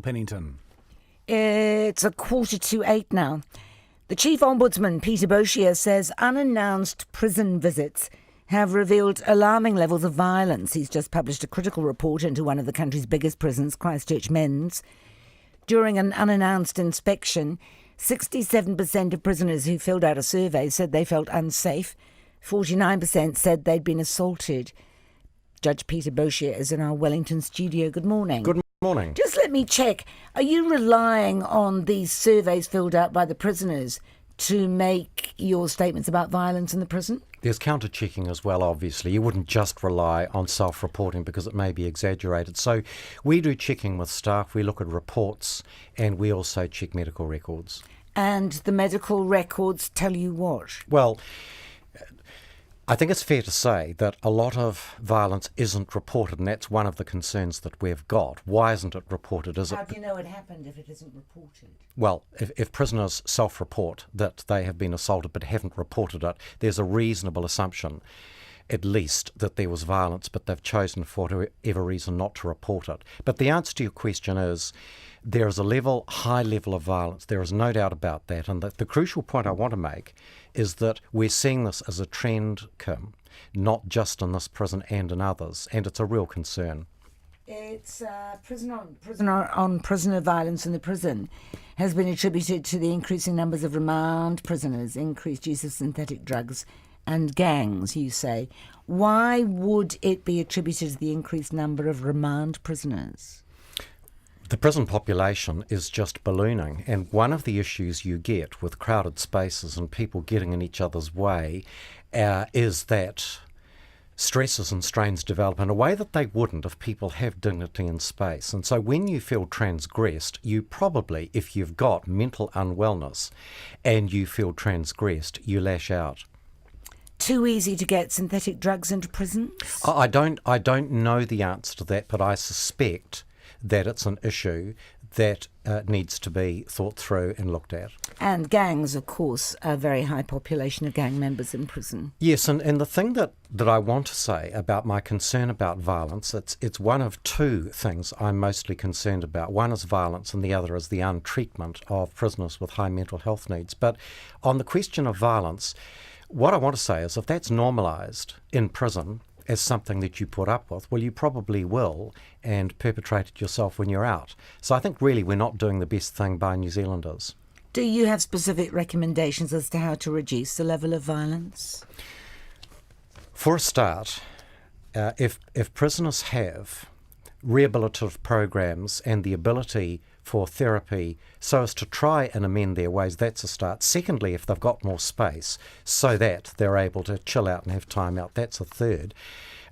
Pennington. It's 7:45 now. The Chief Ombudsman Peter Boshier says unannounced prison visits have revealed alarming levels of violence. He's just published a critical report into one of the country's biggest prisons, Christchurch Men's. During an unannounced inspection, 67% of prisoners who filled out a survey said they felt unsafe. 49% said they'd been assaulted. Judge Peter Boshier is in our Wellington studio. Good morning. Good morning. Just let me check. Are you relying on these surveys filled out by the prisoners to make your statements about violence in the prison? There's counter-checking as well, obviously. You wouldn't just rely on self-reporting because it may be exaggerated. So we do checking with staff. We look at reports and we also check medical records. And the medical records tell you what? Well, I think it's fair to say that a lot of violence isn't reported, and that's one of the concerns that we've got. Why isn't it reported? How do you know it happened if it isn't reported? Well, if prisoners self-report that they have been assaulted but haven't reported it, there's a reasonable assumption, at least, that there was violence, but they've chosen for whatever reason not to report it. But the answer to your question is there is a high level of violence. There is no doubt about that. And the crucial point I want to make is that we're seeing this as a trend, Kim, not just in this prison and in others, and it's a real concern. It's prisoner violence in the prison has been attributed to the increasing numbers of remand prisoners, increased use of synthetic drugs and gangs, you say. Why would it be attributed to the increased number of remand prisoners? The prison population is just ballooning, and one of the issues you get with crowded spaces and people getting in each other's way is that stresses and strains develop in a way that they wouldn't if people have dignity and space. And so when you feel transgressed, you probably, if you've got mental unwellness and you feel transgressed, you lash out. Too easy to get synthetic drugs into prisons? I don't know the answer to that, but I suspect that it's an issue that needs to be thought through and looked at. And gangs, of course, a very high population of gang members in prison. Yes, and the thing that I want to say about my concern about violence, it's one of two things I'm mostly concerned about. One is violence and the other is the untreatment of prisoners with high mental health needs. But on the question of violence, what I want to say is if that's normalised in prison as something that you put up with, well, you probably will and perpetrate it yourself when you're out. So I think really we're not doing the best thing by New Zealanders. Do you have specific recommendations as to how to reduce the level of violence? For a start, if prisoners have rehabilitative programs and the ability for therapy so as to try and amend their ways, that's a start. Secondly, if they've got more space so that they're able to chill out and have time out, that's a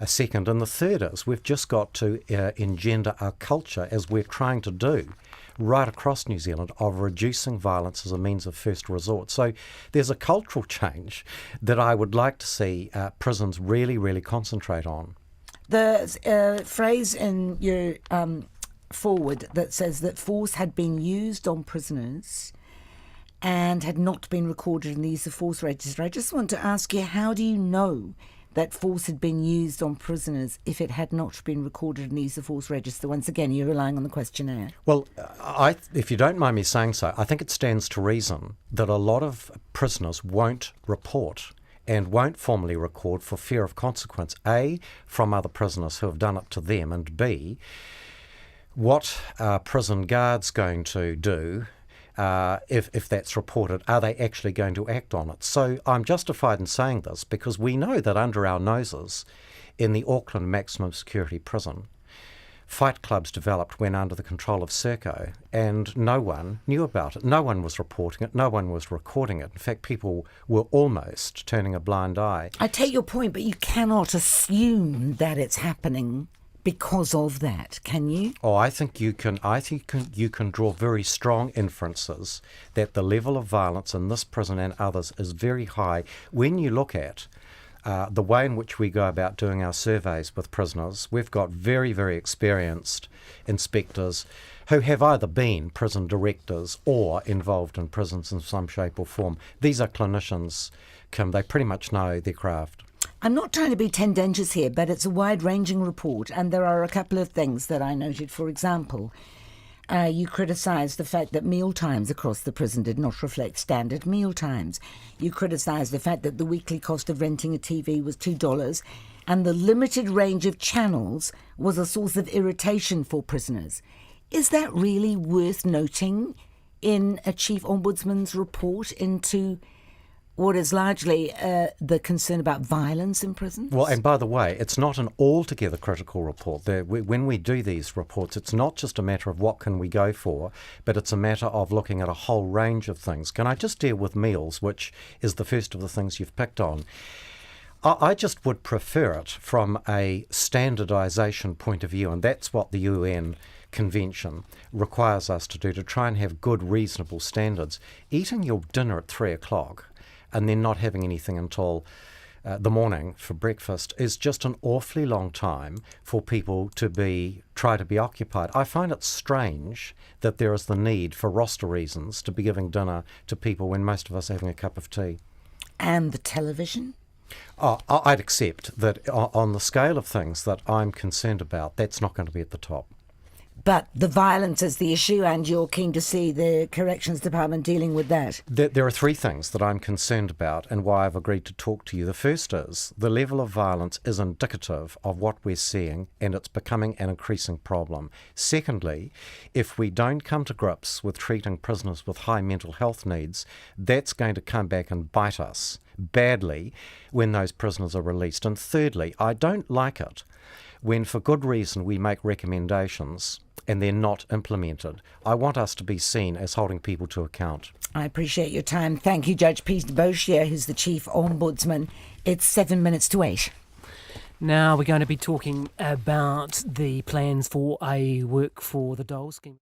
second. And the third is we've just got to engender our culture, as we're trying to do right across New Zealand, of reducing violence as a means of first resort. So there's a cultural change that I would like to see prisons really, really concentrate on. The phrase in your forward that says that force had been used on prisoners and had not been recorded in the use of force register. I just want to ask you, how do you know that force had been used on prisoners if it had not been recorded in the use of force register? Once again, you're relying on the questionnaire. Well, if you don't mind me saying so, I think it stands to reason that a lot of prisoners won't report and won't formally record for fear of consequence, A, from other prisoners who have done it to them, and B, what are prison guards going to do if that's reported? Are they actually going to act on it? So I'm justified in saying this because we know that under our noses in the Auckland maximum security prison, fight clubs developed when under the control of Serco, and no one knew about it. No one was reporting it. No one was recording it. In fact, people were almost turning a blind eye. I take your point, but you cannot assume that it's happening because of that, can you? Oh, I think you can draw very strong inferences that the level of violence in this prison and others is very high when you look at the way in which we go about doing our surveys with prisoners. We've got very, very experienced inspectors who have either been prison directors or involved in prisons in some shape or form. These are clinicians, Kim. They pretty much know their craft. I'm not trying to be tendentious here, but it's a wide-ranging report, and there are a couple of things that I noted. For example, You criticised the fact that meal times across the prison did not reflect standard meal times. You criticised the fact that the weekly cost of renting a TV was $2 and the limited range of channels was a source of irritation for prisoners. Is that really worth noting in a Chief Ombudsman's report into what is largely the concern about violence in prisons? Well, and by the way, it's not an altogether critical report. When we do these reports, it's not just a matter of what can we go for, but it's a matter of looking at a whole range of things. Can I just deal with meals, which is the first of the things you've picked on? I just would prefer it from a standardisation point of view, and that's what the UN Convention requires us to do, to try and have good, reasonable standards. Eating your dinner at 3 o'clock and then not having anything until the morning for breakfast is just an awfully long time for people to try to be occupied. I find it strange that there is the need, for roster reasons, to be giving dinner to people when most of us are having a cup of tea. And the television? I'd accept that on the scale of things that I'm concerned about, that's not going to be at the top. But the violence is the issue, and you're keen to see the Corrections Department dealing with that. There are three things that I'm concerned about and why I've agreed to talk to you. The first is the level of violence is indicative of what we're seeing, and it's becoming an increasing problem. Secondly, if we don't come to grips with treating prisoners with high mental health needs, that's going to come back and bite us badly when those prisoners are released. And thirdly, I don't like it when, for good reason, we make recommendations and they're not implemented. I want us to be seen as holding people to account. I appreciate your time. Thank you, Judge Peter Boshier, who's the Chief Ombudsman. It's 7 minutes to 8. Now we're going to be talking about the plans for a work for the dole scheme.